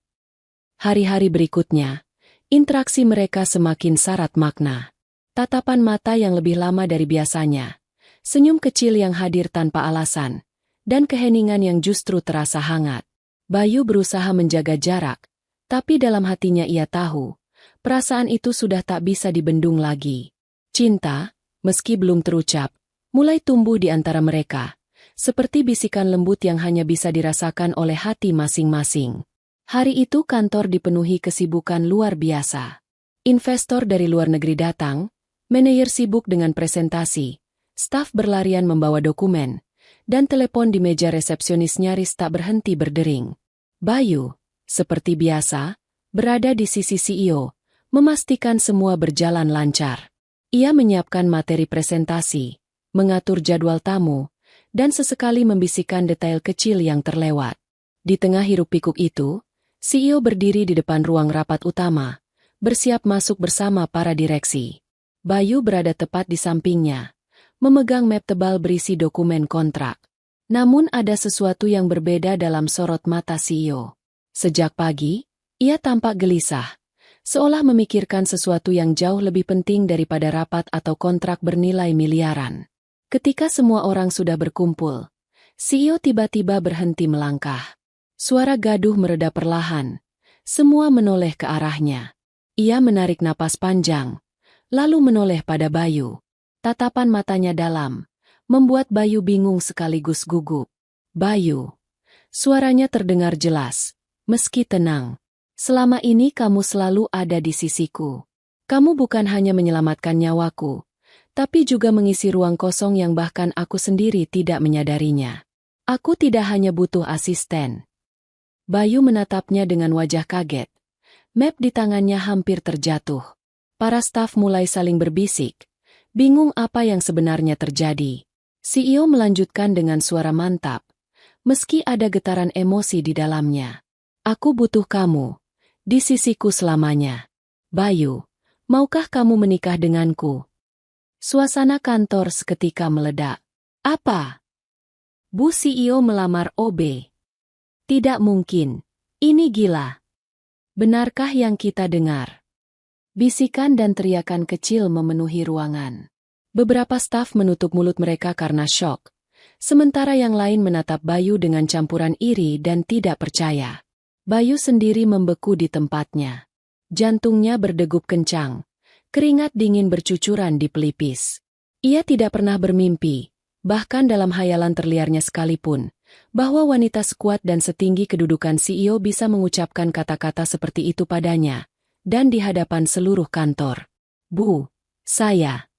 Hari-hari berikutnya, interaksi mereka semakin syarat makna. Tatapan mata yang lebih lama dari biasanya. senyum kecil yang hadir tanpa alasan, dan keheningan yang justru terasa hangat. Bayu berusaha menjaga jarak, tapi dalam hatinya ia tahu, perasaan itu sudah tak bisa dibendung lagi. Cinta, meski belum terucap, mulai tumbuh di antara mereka, seperti bisikan lembut yang hanya bisa dirasakan oleh hati masing-masing. Hari itu kantor dipenuhi kesibukan luar biasa. Investor dari luar negeri datang, manajer sibuk dengan presentasi, staf berlarian membawa dokumen, dan telepon di meja resepsionis nyaris tak berhenti berdering. Bayu, seperti biasa, berada di sisi CEO, memastikan semua berjalan lancar. Ia menyiapkan materi presentasi, mengatur jadwal tamu, dan sesekali membisikkan detail kecil yang terlewat. Di tengah hiruk-pikuk itu, CEO berdiri di depan ruang rapat utama, bersiap masuk bersama para direksi. Bayu berada tepat di sampingnya, memegang map tebal berisi dokumen kontrak. Namun ada sesuatu yang berbeda dalam sorot mata CEO. Sejak pagi, ia tampak gelisah, seolah memikirkan sesuatu yang jauh lebih penting daripada rapat atau kontrak bernilai miliaran. Ketika semua orang sudah berkumpul, CEO tiba-tiba berhenti melangkah. Suara gaduh mereda perlahan. Semua menoleh ke arahnya. Ia menarik napas panjang, lalu menoleh pada Bayu. Tatapan matanya dalam, membuat Bayu bingung sekaligus gugup. Bayu. Suaranya terdengar jelas, meski tenang. Selama ini kamu selalu ada di sisiku. Kamu bukan hanya menyelamatkan nyawaku, tapi juga mengisi ruang kosong yang bahkan aku sendiri tidak menyadarinya. Aku tidak hanya butuh asisten. Bayu menatapnya dengan wajah kaget. Map di tangannya hampir terjatuh. Para staf mulai saling berbisik, bingung apa yang sebenarnya terjadi. CEO melanjutkan dengan suara mantap, meski ada getaran emosi di dalamnya. Aku butuh kamu, di sisiku selamanya. Bayu, maukah kamu menikah denganku? Suasana kantor seketika meledak. Apa? Bu CEO melamar OB? Tidak mungkin. Ini gila. Benarkah yang kita dengar? Bisikan dan teriakan kecil memenuhi ruangan. Beberapa staf menutup mulut mereka karena syok, sementara yang lain menatap Bayu dengan campuran iri dan tidak percaya. Bayu sendiri membeku di tempatnya. Jantungnya berdegup kencang, keringat dingin bercucuran di pelipis. Ia tidak pernah bermimpi, bahkan dalam hayalan terliarnya sekalipun, bahwa wanita sekuat dan setinggi kedudukan CEO bisa mengucapkan kata-kata seperti itu padanya, dan di hadapan seluruh kantor. Bu, saya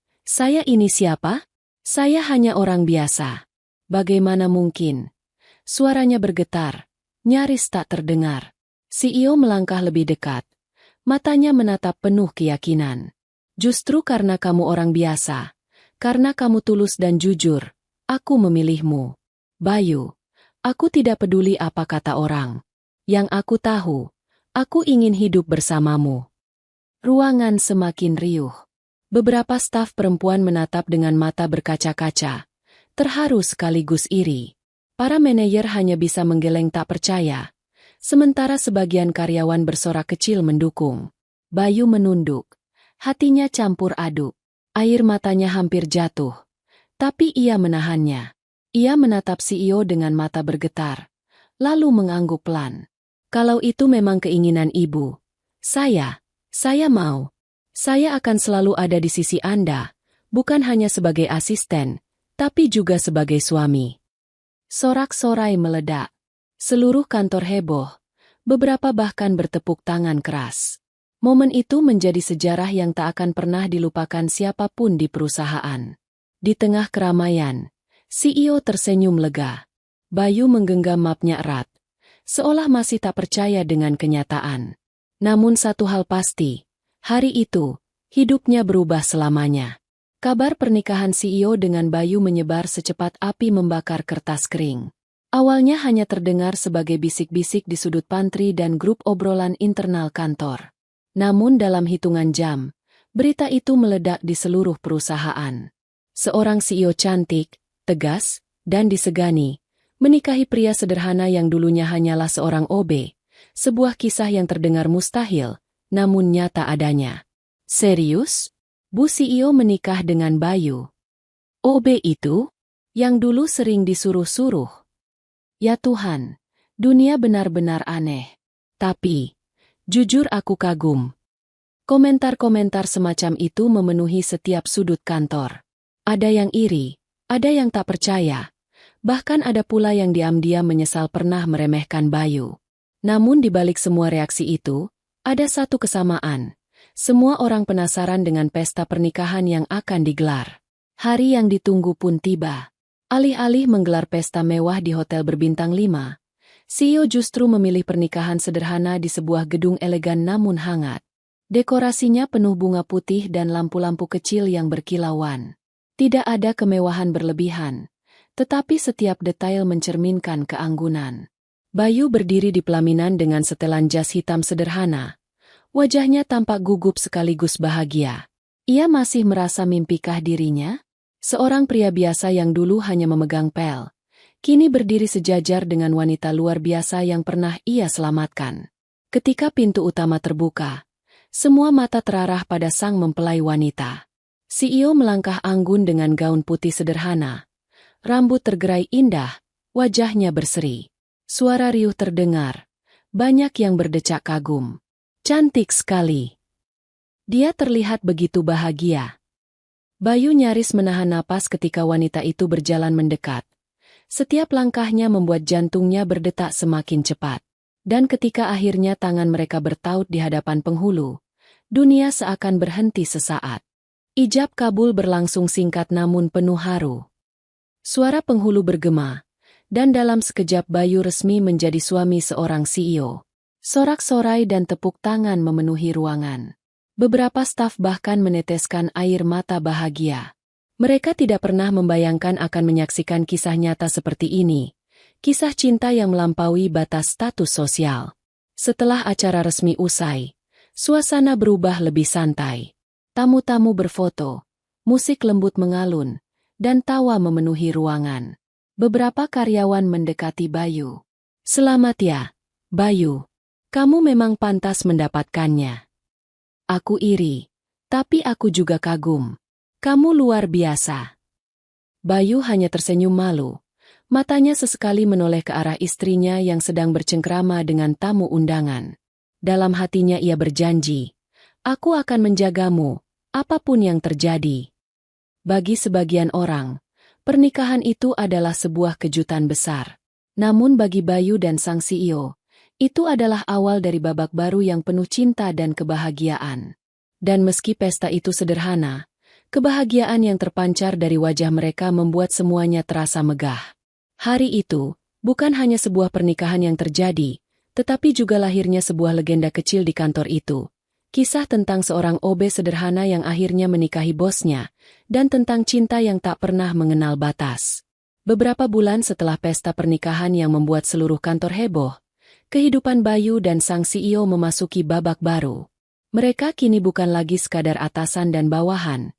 ini siapa? Saya hanya orang biasa. Bagaimana mungkin? Suaranya bergetar, nyaris tak terdengar. CEO melangkah lebih dekat, matanya menatap penuh keyakinan. Justru karena kamu orang biasa, karena kamu tulus dan jujur, aku memilihmu. Bayu. Aku tidak peduli apa kata orang. Yang aku tahu, aku ingin hidup bersamamu. Ruangan semakin riuh. Beberapa staf perempuan menatap dengan mata berkaca-kaca, terharu sekaligus iri. Para manajer hanya bisa menggeleng tak percaya, sementara sebagian karyawan bersorak kecil mendukung. Bayu menunduk, hatinya campur aduk. Air matanya hampir jatuh, tapi ia menahannya. Ia menatap CEO dengan mata bergetar, lalu mengangguk pelan. Kalau itu memang keinginan ibu, saya mau. Saya akan selalu ada di sisi Anda, bukan hanya sebagai asisten, tapi juga sebagai suami. Sorak-sorai meledak. Seluruh kantor heboh, beberapa bahkan bertepuk tangan keras. Momen itu menjadi sejarah yang tak akan pernah dilupakan siapapun di perusahaan. Di tengah keramaian, CEO tersenyum lega. Bayu menggenggam mapnya erat, seolah masih tak percaya dengan kenyataan. Namun satu hal pasti, hari itu, hidupnya berubah selamanya. Kabar pernikahan CEO dengan Bayu menyebar secepat api membakar kertas kering. Awalnya hanya terdengar sebagai bisik-bisik di sudut pantry dan grup obrolan internal kantor. Namun dalam hitungan jam, berita itu meledak di seluruh perusahaan. Seorang CEO cantik, tegas, dan disegani, menikahi pria sederhana yang dulunya hanyalah seorang OB, sebuah kisah yang terdengar mustahil, namun nyata adanya. Serius? Bu CEO menikah dengan Bayu? OB itu? Yang dulu sering disuruh-suruh. Ya Tuhan, dunia benar-benar aneh. Tapi, jujur aku kagum. Komentar-komentar semacam itu memenuhi setiap sudut kantor. Ada yang iri, ada yang tak percaya. Bahkan ada pula yang diam-diam menyesal pernah meremehkan Bayu. Namun di balik semua reaksi itu, ada satu kesamaan. Semua orang penasaran dengan pesta pernikahan yang akan digelar. Hari yang ditunggu pun tiba. Alih-alih menggelar pesta mewah di hotel berbintang 5, CEO justru memilih pernikahan sederhana di sebuah gedung elegan namun hangat. Dekorasinya penuh bunga putih dan lampu-lampu kecil yang berkilauan. Tidak ada kemewahan berlebihan, tetapi setiap detail mencerminkan keanggunan. Bayu berdiri di pelaminan dengan setelan jas hitam sederhana. Wajahnya tampak gugup sekaligus bahagia. Ia masih merasa mimpikah dirinya? Seorang pria biasa yang dulu hanya memegang pel, kini berdiri sejajar dengan wanita luar biasa yang pernah ia selamatkan. Ketika pintu utama terbuka, semua mata terarah pada sang mempelai wanita. CEO melangkah anggun dengan gaun putih sederhana. Rambut tergerai indah, wajahnya berseri. Suara riuh terdengar. Banyak yang berdecak kagum. Cantik sekali. Dia terlihat begitu bahagia. Bayu nyaris menahan napas ketika wanita itu berjalan mendekat. Setiap langkahnya membuat jantungnya berdetak semakin cepat. Dan ketika akhirnya tangan mereka bertaut di hadapan penghulu, dunia seakan berhenti sesaat. Ijab kabul berlangsung singkat namun penuh haru. Suara penghulu bergema, dan dalam sekejap Bayu resmi menjadi suami seorang CEO. Sorak-sorai dan tepuk tangan memenuhi ruangan. Beberapa staf bahkan meneteskan air mata bahagia. Mereka tidak pernah membayangkan akan menyaksikan kisah nyata seperti ini. Kisah cinta yang melampaui batas status sosial. Setelah acara resmi usai, suasana berubah lebih santai. Tamu-tamu berfoto, musik lembut mengalun, dan tawa memenuhi ruangan. Beberapa karyawan mendekati Bayu. "Selamat ya, Bayu. Kamu memang pantas mendapatkannya. Aku iri, tapi aku juga kagum. Kamu luar biasa." Bayu hanya tersenyum malu. Matanya sesekali menoleh ke arah istrinya yang sedang bercengkrama dengan tamu undangan. Dalam hatinya ia berjanji, "Aku akan menjagamu, apapun yang terjadi." Bagi sebagian orang, pernikahan itu adalah sebuah kejutan besar. Namun bagi Bayu dan sang CEO, itu adalah awal dari babak baru yang penuh cinta dan kebahagiaan. Dan meski pesta itu sederhana, kebahagiaan yang terpancar dari wajah mereka membuat semuanya terasa megah. Hari itu, bukan hanya sebuah pernikahan yang terjadi, tetapi juga lahirnya sebuah legenda kecil di kantor itu. Kisah tentang seorang OB sederhana yang akhirnya menikahi bosnya, dan tentang cinta yang tak pernah mengenal batas. Beberapa bulan setelah pesta pernikahan yang membuat seluruh kantor heboh, kehidupan Bayu dan sang CEO memasuki babak baru. Mereka kini bukan lagi sekadar atasan dan bawahan,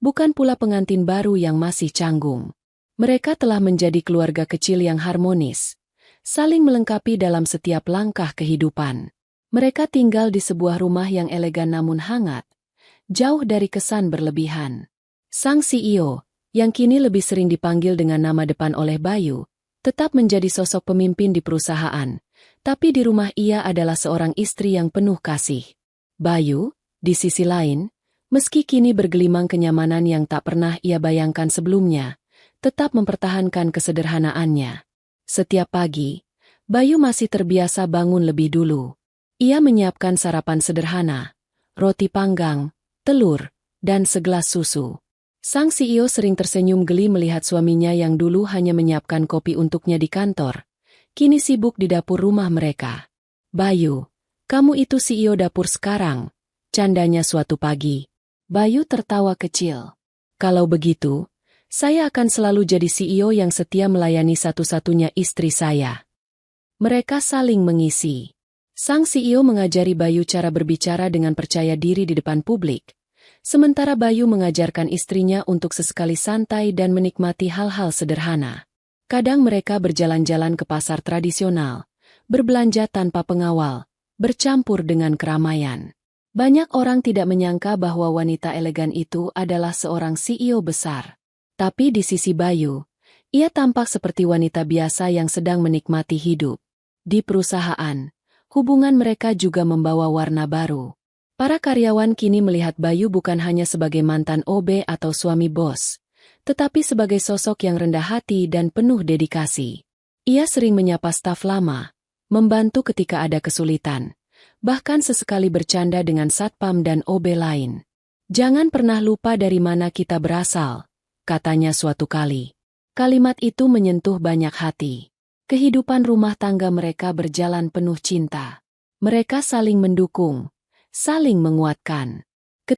bukan pula pengantin baru yang masih canggung. Mereka telah menjadi keluarga kecil yang harmonis, saling melengkapi dalam setiap langkah kehidupan. Mereka tinggal di sebuah rumah yang elegan namun hangat, jauh dari kesan berlebihan. Sang CEO, yang kini lebih sering dipanggil dengan nama depan oleh Bayu, tetap menjadi sosok pemimpin di perusahaan. Tapi di rumah ia adalah seorang istri yang penuh kasih. Bayu, di sisi lain, meski kini bergelimang kenyamanan yang tak pernah ia bayangkan sebelumnya, tetap mempertahankan kesederhanaannya. Setiap pagi, Bayu masih terbiasa bangun lebih dulu. Ia menyiapkan sarapan sederhana, roti panggang, telur, dan segelas susu. Sang CEO sering tersenyum geli melihat suaminya yang dulu hanya menyiapkan kopi untuknya di kantor, kini sibuk di dapur rumah mereka. "Bayu, kamu itu CEO dapur sekarang," candanya suatu pagi. Bayu tertawa kecil. "Kalau begitu, saya akan selalu jadi CEO yang setia melayani satu-satunya istri saya." Mereka saling mengisi. Sang CEO mengajari Bayu cara berbicara dengan percaya diri di depan publik, sementara Bayu mengajarkan istrinya untuk sesekali santai dan menikmati hal-hal sederhana. Kadang mereka berjalan-jalan ke pasar tradisional, berbelanja tanpa pengawal, bercampur dengan keramaian. Banyak orang tidak menyangka bahwa wanita elegan itu adalah seorang CEO besar. Tapi di sisi Bayu, ia tampak seperti wanita biasa yang sedang menikmati hidup. Di perusahaan, hubungan mereka juga membawa warna baru. Para karyawan kini melihat Bayu bukan hanya sebagai mantan OB atau suami bos, tetapi sebagai sosok yang rendah hati dan penuh dedikasi. Ia sering menyapa staf lama, membantu ketika ada kesulitan, bahkan sesekali bercanda dengan satpam dan OB lain. "Jangan pernah lupa dari mana kita berasal," katanya suatu kali. Kalimat itu menyentuh banyak hati. Kehidupan rumah tangga mereka berjalan penuh cinta. Mereka saling mendukung, saling menguatkan.